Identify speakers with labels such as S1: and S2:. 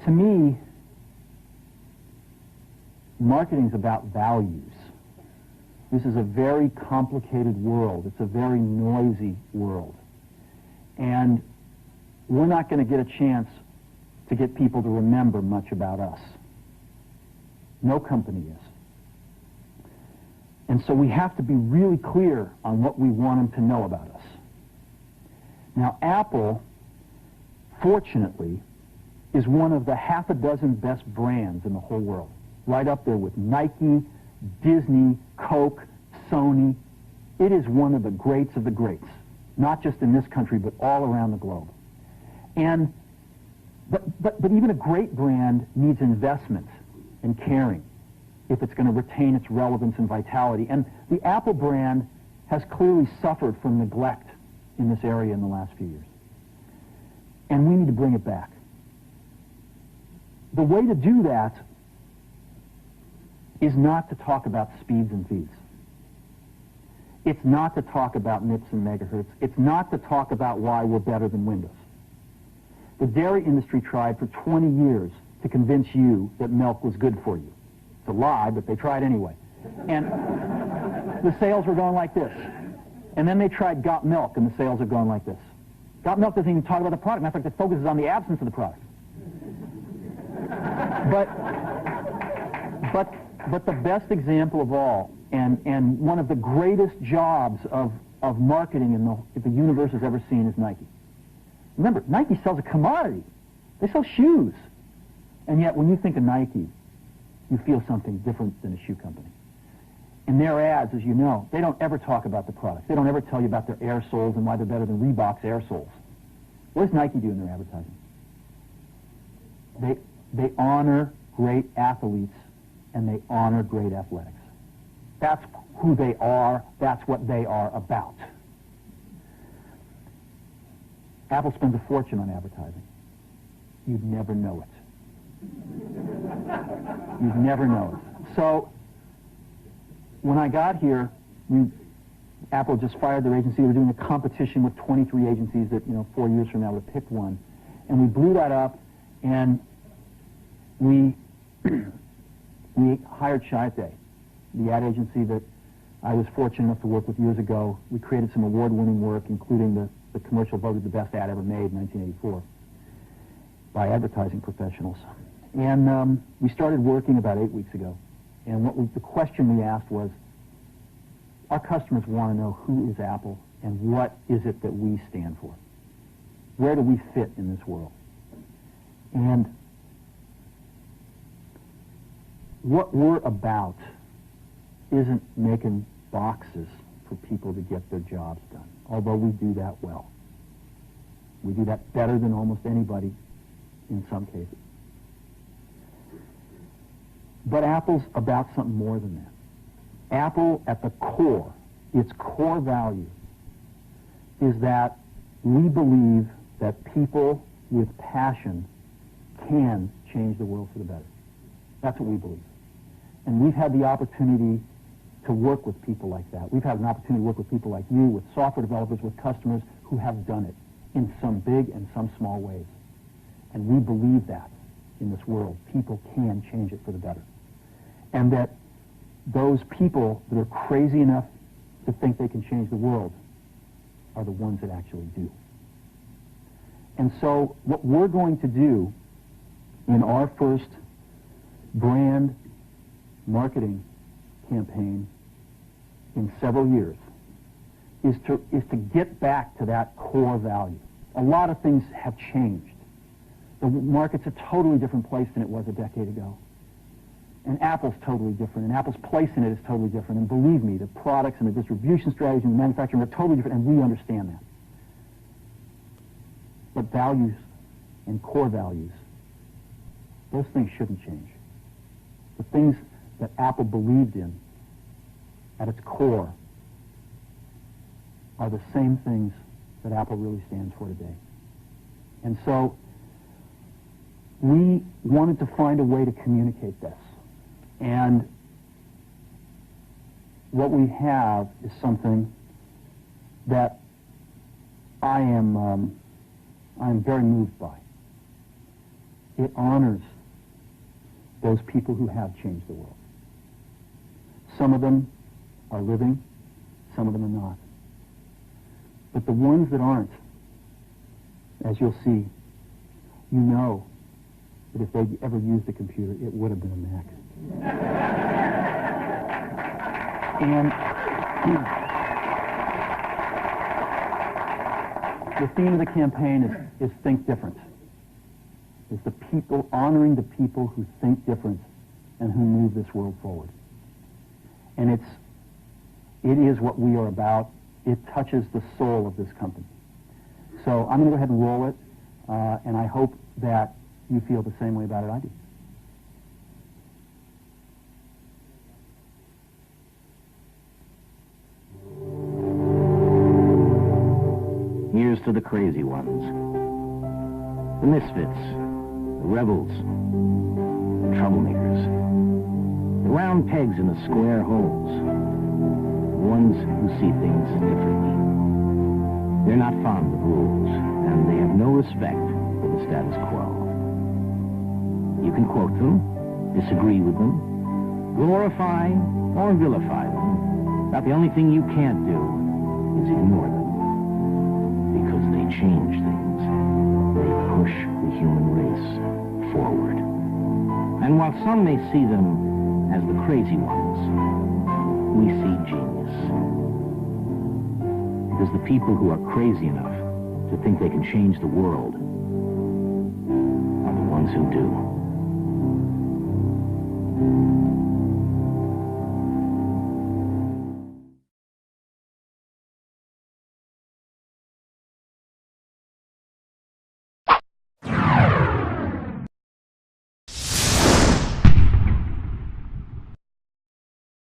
S1: To me, marketing is about values. This is a very complicated world. It's a very noisy world. And we're not going to get a chance to get people to remember much about us. No company is. And so we have to be really clear on what we want them to know about us. Now, Apple, fortunately, is one of the half a dozen best brands in the whole world. Right up there with Nike, Disney, Coke, Sony. It is one of the greats of the greats, not just in this country, but all around the globe. And but even a great brand needs investment and caring if it's going to retain its relevance and vitality. And the Apple brand has clearly suffered from neglect in this area in the last few years. And we need to bring it back. The way to do that is not to talk about speeds and feeds. It's not to talk about MIPS and megahertz. It's not to talk about why we're better than Windows. The dairy industry tried for 20 years to convince you that milk was good for you. It's a lie, but they tried anyway. And the sales were going like this. And then they tried Got Milk, and the sales are going like this. Got Milk doesn't even talk about the product. Matter of fact, it focuses on the absence of the product. But the best example of all, and one of the greatest jobs of marketing the universe has ever seen is Nike. Remember, Nike sells a commodity. They sell shoes. And yet, when you think of Nike, you feel something different than a shoe company. In their ads, as you know, they don't ever talk about the product. They don't ever tell you about their air soles and why they're better than Reebok's air soles. What does Nike do in their advertising? They honor great athletes and they honor great athletics. That's who they are. That's what they are about. Apple spends a fortune on advertising. You'd never know it. You'd never know it. So, when I got here, Apple just fired their agency. They were doing a competition with 23 agencies that, 4 years from now would have picked one. And we blew that up, and we hired Chiat/Day, the ad agency that I was fortunate enough to work with years ago. We created some award-winning work, including the commercial voted the best ad ever made in 1984 by advertising professionals. And we started working about 8 weeks ago. And the question we asked was, our customers want to know who is Apple and what is it that we stand for? Where do we fit in this world? And what we're about isn't making boxes for people to get their jobs done, although we do that well. We do that better than almost anybody in some cases. But Apple's about something more than that. Apple, at the core, its core value, is that we believe that people with passion can change the world for the better. That's what we believe. And we've had the opportunity to work with people like that. We've had an opportunity to work with people like you, with software developers, with customers who have done it in some big and some small ways. And we believe that in this world, people can change it for the better. And that those people that are crazy enough to think they can change the world are the ones that actually do. And so what we're going to do in our first brand marketing campaign in several years is to get back to that core value. A lot of things have changed. The market's a totally different place than it was a decade ago. And Apple's totally different, and Apple's place in it is totally different. And believe me, the products and the distribution strategy and the manufacturing are totally different, and we understand that. But values and core values, those things shouldn't change. The things that Apple believed in at its core are the same things that Apple really stands for today. And so we wanted to find a way to communicate this. And what we have is something that I am very moved by. It honors those people who have changed the world. Some of them are living, some of them are not. But the ones that aren't, as you'll see, you know that if they'd ever used a computer, it would have been a Mac. And the theme of the campaign is Think Different. It's the people, honoring the people who think different and who move this world forward. And it is what we are about. It touches the soul of this company. So I'm going to go ahead and roll it, and I hope that you feel the same way about it I do.
S2: Here's to the crazy ones, the misfits, the rebels, the troublemakers, the round pegs in the square holes, the ones who see things differently. They're not fond of rules, and they have no respect for the status quo. You can quote them, disagree with them, glorify or vilify them, but the only thing you can't do is ignore them. Because they change things. They push the human race forward. And while some may see them as the crazy ones, we see genius. Because the people who are crazy enough to think they can change the world are the ones who do.